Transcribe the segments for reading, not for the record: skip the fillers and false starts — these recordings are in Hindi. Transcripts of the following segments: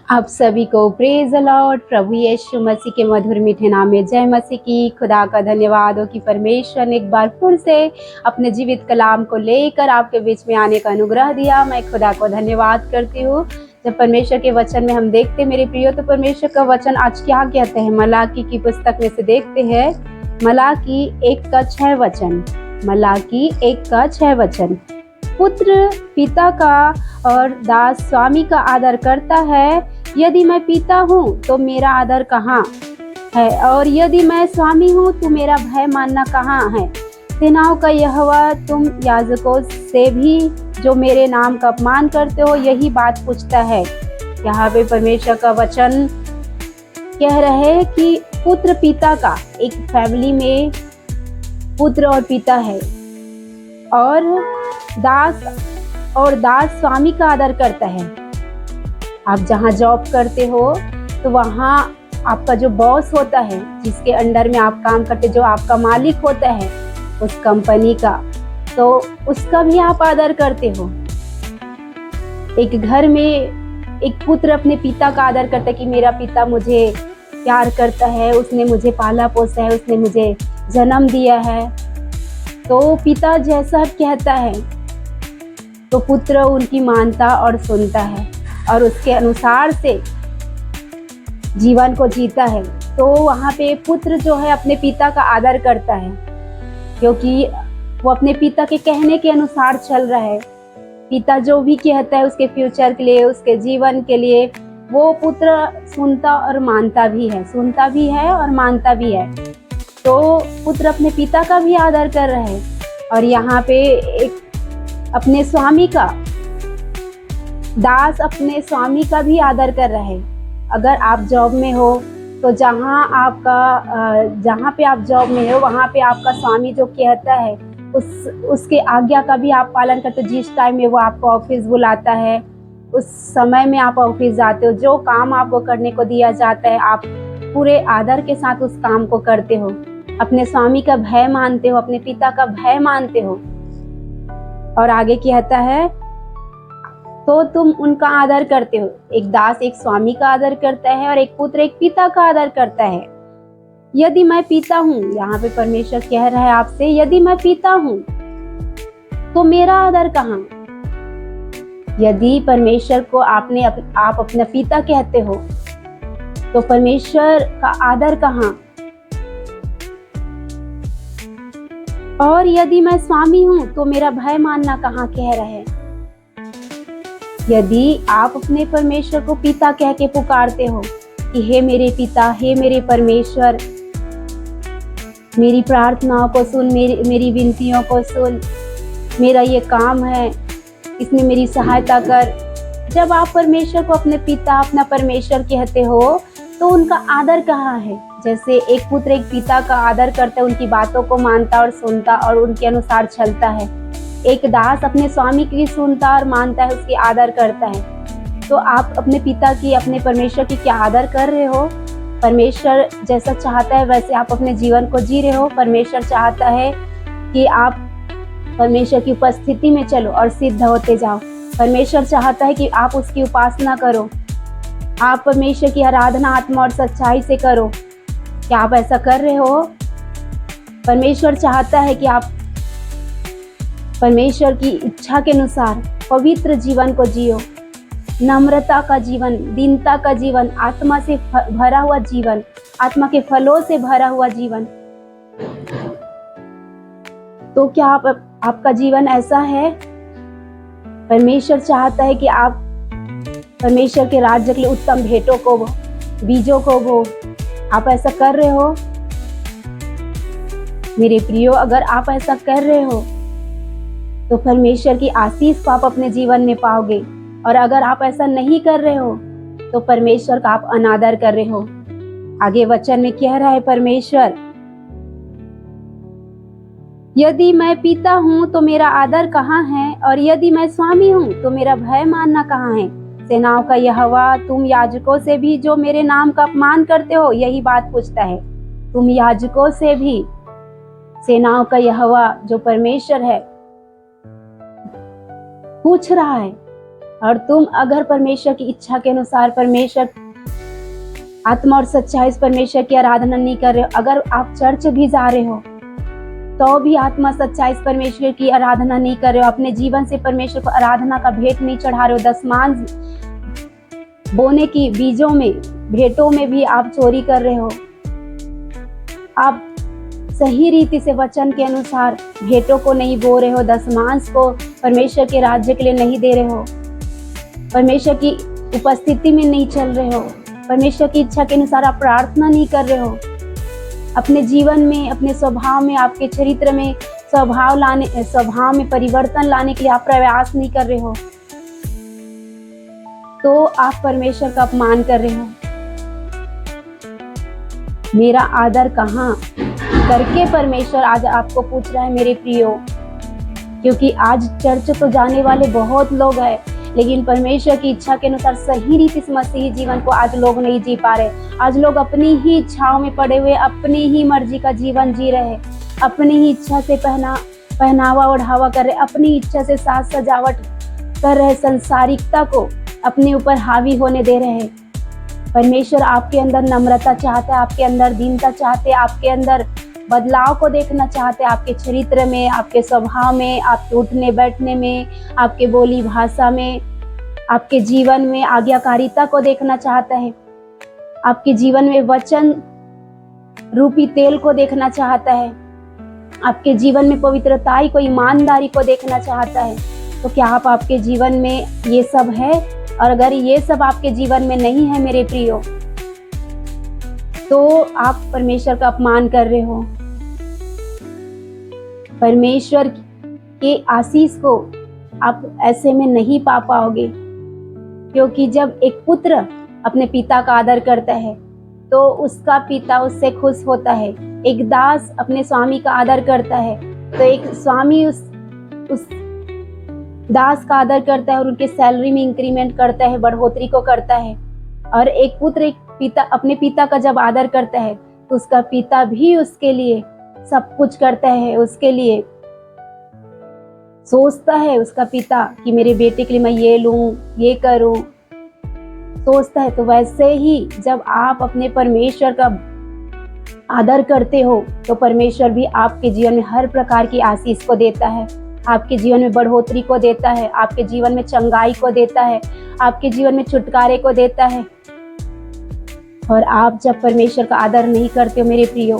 आप सभी को प्रेज द लॉर्ड। प्रभु यीशु मसीह के मधुर मीठे नाम में जय मसीह की। खुदा का धन्यवाद हो कि परमेश्वर ने एक बार फिर से अपने जीवित कलाम को लेकर आपके बीच में आने का अनुग्रह दिया। मैं खुदा को धन्यवाद करती हूँ। जब परमेश्वर के वचन में हम देखते मेरे प्रियो, तो परमेश्वर का वचन आज क्या कहते हैं। मलाकी की पुस्तक में से देखते हैं, मलाकी 1:6 वचन। मलाकी 1:6 वचन। पुत्र पिता का और दास स्वामी का आदर करता है। यदि मैं पिता हूँ तो मेरा आदर कहाँ है, और यदि मैं स्वामी हूँ तो मेरा भय मानना कहाँ है। सेनाओं का यहोवा, तुम याजकों से भी जो मेरे नाम का अपमान करते हो, यही बात पूछता है। यहाँ पे परमेश्वर का वचन कह रहे हैं कि पुत्र पिता का, एक फैमिली में पुत्र और पिता है, और दास स्वामी का आदर करता है। आप जहाँ जॉब करते हो तो वहाँ आपका जो बॉस होता है, जिसके अंडर में आप काम करते, जो आपका मालिक होता है उस कंपनी का, तो उसका भी आप आदर करते हो। एक घर में एक पुत्र अपने पिता का आदर करता है कि मेरा पिता मुझे प्यार करता है, उसने मुझे पाला पोसा है, उसने मुझे जन्म दिया है। तो पिता जैसा कहता है तो पुत्र उनकी मानता और सुनता है और उसके अनुसार से जीवन को जीता है। तो वहाँ पे पुत्र जो है अपने पिता का आदर करता है, क्योंकि वो अपने पिता के कहने के अनुसार चल रहा है। पिता जो भी कहता है उसके फ्यूचर के लिए, उसके जीवन के लिए, वो पुत्र सुनता और मानता भी है, सुनता भी है और मानता भी है। तो पुत्र अपने पिता का भी आदर कर रहा है। और यहाँ पे एक अपने स्वामी का, दास अपने स्वामी का भी आदर कर रहा है। अगर आप जॉब में हो तो जहाँ पे आप जॉब में हो, वहाँ पे आपका स्वामी जो कहता है उसके आज्ञा का भी आप पालन करते हो। जिस टाइम में वो आपको ऑफिस बुलाता है, उस समय में आप ऑफिस जाते हो। जो काम आपको करने को दिया जाता है, आप पूरे आदर के साथ उस काम को करते हो। अपने स्वामी का भय मानते हो, अपने पिता का भय मानते हो। और आगे कहता है तो तुम उनका आदर करते हो। एक दास एक स्वामी का आदर करता है और एक पुत्र एक पिता का आदर करता है। यदि मैं पिता हूँ, यहाँ पे परमेश्वर कह रहा है आपसे, यदि मैं पिता हूँ तो मेरा आदर कहाँ। यदि परमेश्वर को आप अपना पिता कहते हो तो परमेश्वर का आदर कहाँ। और यदि मैं स्वामी हूँ तो मेरा भय मानना कहाँ, कह रहे हैं। यदि आप अपने परमेश्वर को पिता कह के पुकारते हो कि हे मेरे पिता, हे मेरे परमेश्वर, मेरी प्रार्थनाओं को सुन, मेरी विनतियों को सुन, मेरा ये काम है, इसमें मेरी सहायता कर। जब आप परमेश्वर को अपने पिता, अपना परमेश्वर कहते हो, तो उनका आदर कहाँ है। जैसे एक पुत्र एक पिता का आदर करता है, उनकी बातों को मानता और सुनता और उनके अनुसार चलता है। एक दास अपने स्वामी की सुनता और मानता है, उसकी आदर करता है। तो आप अपने पिता की, अपने परमेश्वर की क्या आदर कर रहे हो। परमेश्वर जैसा चाहता है वैसे आप अपने जीवन को जी रहे हो। परमेश्वर चाहता है कि आप परमेश्वर की उपस्थिति में चलो और सिद्ध होते जाओ। परमेश्वर चाहता है कि आप उसकी उपासना करो, आप परमेश्वर की आराधना आत्मा और सच्चाई से करो। क्या आप ऐसा कर रहे हो। परमेश्वर चाहता है कि आप परमेश्वर की इच्छा के अनुसार पवित्र जीवन को जियो, नम्रता का जीवन, दीनता का जीवन, आत्मा से भरा हुआ जीवन, आत्मा के फलों से भरा हुआ जीवन। तो क्या आपका जीवन ऐसा है। परमेश्वर चाहता है कि आप परमेश्वर के राज्य के लिए उत्तम भेंटों को, बीजों को बो। आप ऐसा कर रहे हो मेरे प्रियो। अगर आप ऐसा कर रहे हो तो परमेश्वर की आशीष को आप अपने जीवन में पाओगे। और अगर आप ऐसा नहीं कर रहे हो तो परमेश्वर का आप अनादर कर रहे हो। आगे वचन में कह रहा है परमेश्वर, यदि मैं पिता हूँ तो मेरा आदर कहाँ है, और यदि मैं स्वामी हूँ तो मेरा भय मानना कहाँ है। सेनाओं का यहोवा, तुम याजकों से भी जो मेरे नाम का अपमान करते हो, यही बात पूछता है। तुम याजकों से भी, सेनाओं का यहोवा जो परमेश्वर है पूछ रहा है और तुम अगर परमेश्वर की इच्छा के अनुसार, परमेश्वर आत्मा और सच्चाई से परमेश्वर की आराधना नहीं कर रहे हो, अगर आप चर्च भी जा रहे हो तो भी आत्मा सच्चाई से परमेश्वर की आराधना नहीं कर रहे हो, अपने जीवन से परमेश्वर को आराधना का भेंट नहीं चढ़ा रहे हो, दशमांश बोने की बीजों में, भेंटों में भी आप चोरी कर रहे हो, आप सही रीति से वचन के अनुसार भेंटों को नहीं बो रहे हो, दशमांश को परमेश्वर के राज्य के लिए नहीं दे रहे हो, परमेश्वर की उपस्थिति में नहीं चल रहे हो, परमेश्वर की इच्छा के अनुसार आप प्रार्थना नहीं कर रहे हो, अपने जीवन में, अपने स्वभाव में, आपके चरित्र में स्वभाव में परिवर्तन लाने के लिए आप प्रयास नहीं कर रहे हो, तो आप परमेश्वर का अपमान कर रहे हो। मेरा आदर कहाँ करके परमेश्वर आज आपको पूछ रहा है मेरे प्रियो, क्योंकि आज चर्च तो जाने वाले बहुत लोग हैं, लेकिन परमेश्वर की इच्छा के अनुसार सही रीति से मसीही जीवन को आज लोग नहीं जी पा रहे। आज लोग अपनी ही इच्छाओं में पड़े हुए अपनी ही मर्जी का जीवन जी रहे, अपनी ही इच्छा से पहनावा ओढ़ावा कर रहे, अपनी इच्छा से साज सजावट कर रहे, संसारिकता को अपने ऊपर हावी होने दे रहे हैं। परमेश्वर आपके अंदर नम्रता चाहता है, आपके अंदर दीनता चाहते हैं, आपके अंदर बदलाव को देखना चाहते हैं, आपके चरित्र में, आपके स्वभाव में, आपके उठने बैठने में, आपके बोली भाषा में, आपके जीवन में आज्ञाकारिता को देखना चाहता है, आपके जीवन में वचन रूपी तेल को देखना चाहता है, आपके जीवन में पवित्रताई को, ईमानदारी को देखना चाहता है। तो क्या आप आपके जीवन में ये सब है? और अगर ये सब आपके जीवन में नहीं है मेरे प्रियो, तो आप परमेश्वर का अपमान कर रहे हो। परमेश्वर के आशीष को आप ऐसे में नहीं पा पाओगे, क्योंकि जब एक पुत्र अपने पिता का आदर करता है तो उसका पिता उससे खुश होता है। एक दास अपने स्वामी का आदर करता है तो एक स्वामी उस दास का आदर करता है और उनके सैलरी में इंक्रीमेंट करता है, बढ़ोतरी को करता है। और एक पुत्र एक पिता अपने पिता का जब आदर करता है तो उसका पिता भी उसके लिए सब कुछ करता है, उसके लिए सोचता है उसका पिता कि मेरे बेटे के लिए मैं ये लूं, ये करूं, सोचता है। तो वैसे ही जब आप अपने परमेश्वर का आदर करते हो तो परमेश्वर भी आपके जीवन में हर प्रकार की आशीष को देता है, आपके जीवन में बढ़ोतरी को देता है, आपके जीवन में चंगाई को देता है, आपके जीवन में छुटकारे को देता है। और आप जब परमेश्वर का आदर नहीं करते हो मेरे प्रियो,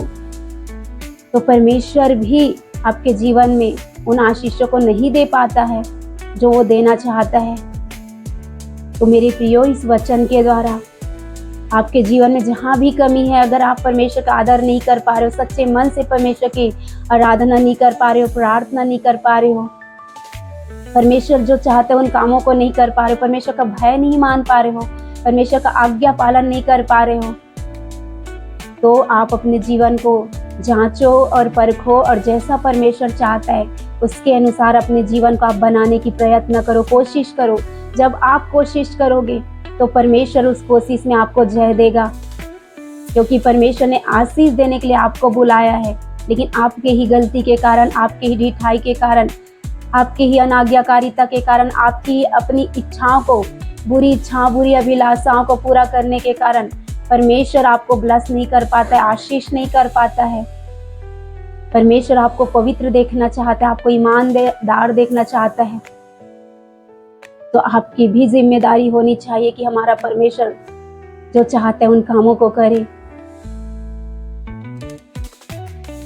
तो परमेश्वर भी आपके जीवन में उन आशीषों को नहीं दे पाता है जो वो देना चाहता है। तो मेरे प्रियो, इस वचन के द्वारा आपके जीवन में जहाँ भी कमी है, अगर आप परमेश्वर का आदर नहीं कर पा रहे हो, सच्चे मन से परमेश्वर की आराधना नहीं कर पा रहे हो, प्रार्थना नहीं कर पा रहे हो, परमेश्वर जो चाहते हैं उन कामों को नहीं कर पा रहे हो, परमेश्वर का भय नहीं मान पा रहे हो, परमेश्वर का आज्ञा पालन नहीं कर पा रहे हो, तो आप अपने जीवन को जांचो और परखो और जैसा परमेश्वर चाहता है उसके अनुसार अपने जीवन को आप बनाने की प्रयत्न करो, कोशिश करो। जब आप कोशिश करोगे तो परमेश्वर उस कोशिश में आपको जय देगा, क्योंकि परमेश्वर ने आशीष देने के लिए आपको बुलाया है। लेकिन आपके ही गलती के कारण, आपके ही ढिठाई के कारण, आपके ही अनाज्ञाकारिता के कारण, आपकी अपनी इच्छाओं को, बुरी इच्छाओं, बुरी अभिलाषाओं को पूरा करने के कारण परमेश्वर आपको ब्लेस नहीं कर पाता है, आशीष नहीं कर पाता है। परमेश्वर आपको पवित्र देखना चाहता है, आपको ईमानदार देखना चाहता है। तो आपकी भी जिम्मेदारी होनी चाहिए कि हमारा परमेश्वर जो चाहता है उन कामों को करे।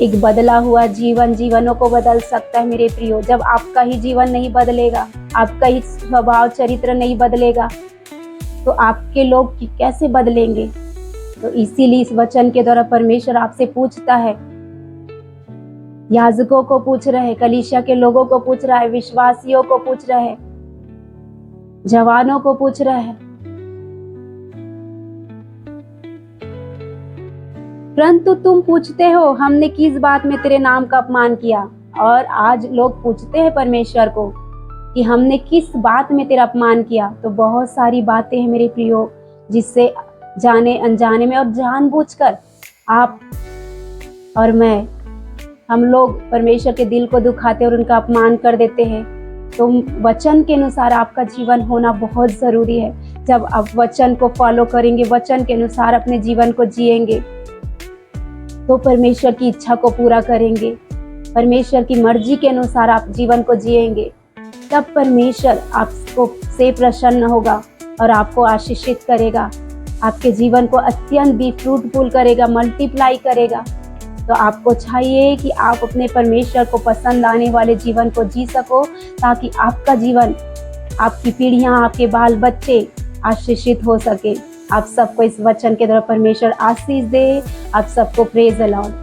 एक बदला हुआ जीवन जीवनों को बदल सकता है मेरे प्रियो। जब आपका ही जीवन नहीं बदलेगा, आपका ही स्वभाव चरित्र नहीं बदलेगा, तो आपके लोग कैसे बदलेंगे? तो इसीलिए इस वचन के द्वारा परमेश्वर आपसे पूछता है, याजकों को पूछ रहे हैं, कलीसिया के लोगों को पूछ रहा है, विश्वासियों को पूछ रहे हैं, जवानों को पूछ रहा है। परंतु तुम पूछते हो हमने किस बात में तेरे नाम का अपमान किया। और आज लोग पूछते हैं परमेश्वर को कि हमने किस बात में तेरा अपमान किया। तो बहुत सारी बातें हैं मेरे प्रियो, जिससे जाने अनजाने में और जानबूझकर आप और मैं, हम लोग परमेश्वर के दिल को दुखाते और उनका अपमान कर देते हैं। तो वचन के अनुसार आपका जीवन होना बहुत ज़रूरी है। जब आप वचन को फॉलो करेंगे, वचन के अनुसार अपने जीवन को जिएंगे, तो परमेश्वर की इच्छा को पूरा करेंगे, परमेश्वर की मर्जी के अनुसार आप जीवन को जिएंगे, तब परमेश्वर आपको से प्रसन्न होगा और आपको आशीषित करेगा, आपके जीवन को अत्यंत भी फ्रूटफुल करेगा, मल्टीप्लाई करेगा। तो आपको चाहिए कि आप अपने परमेश्वर को पसंद आने वाले जीवन को जी सको, ताकि आपका जीवन, आपकी पीढ़ियां, आपके बाल बच्चे आशीषित हो सके। आप सबको इस वचन के द्वारा परमेश्वर आशीष दे। आप सबको प्रेज द लॉर्ड।